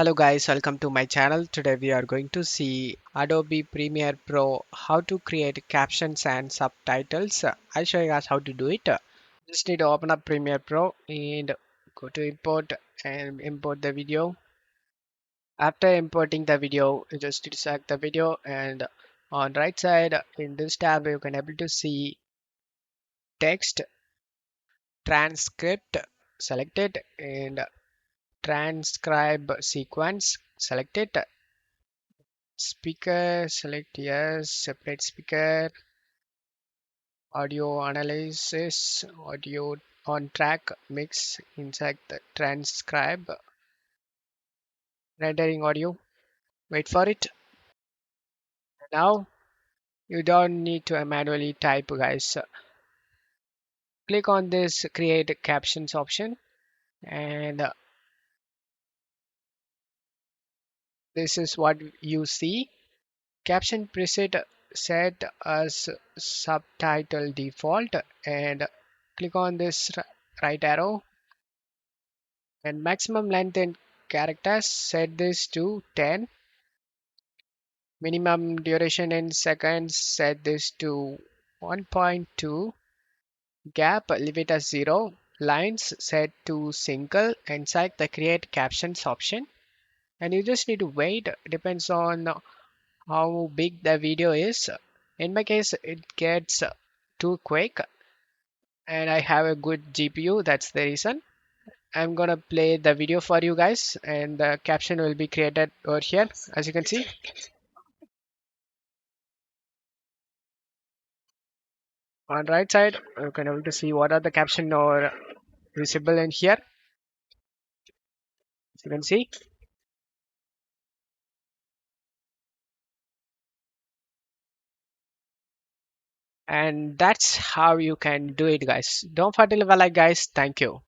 Hello guys, welcome to my channel. Today we are going to see Adobe Premiere Pro, how to create captions and subtitles. I'll show you guys how to do it. Just need to open up Premiere Pro and go to import and import the video. After importing the video, you just need to select the video, and on right side in this tab you can able to see text, transcript, select it, and transcribe sequence, select it. Speaker, select yes, separate speaker, audio analysis, audio on track, mix, insert the transcribe, rendering audio. Wait for it. Now you don't need to manually type, guys. Click on this create captions option, and this is what you see. Caption preset set as subtitle default, and click on this right arrow, and maximum length in characters set this to 10. Minimum duration in seconds set this to 1.2. Gap leave it as 0. Lines set to single, and select the create captions option, and you just need to wait. Depends on how big the video is. In my case it gets too quick, and I have a good GPU, that's the reason. I'm gonna play the video for you guys, and the caption will be created over here, as you can see. On right side, you can able to see what are the caption or visible in here. As you can see, and that's how you can do it, guys. Don't forget to leave a like, guys. Thank you.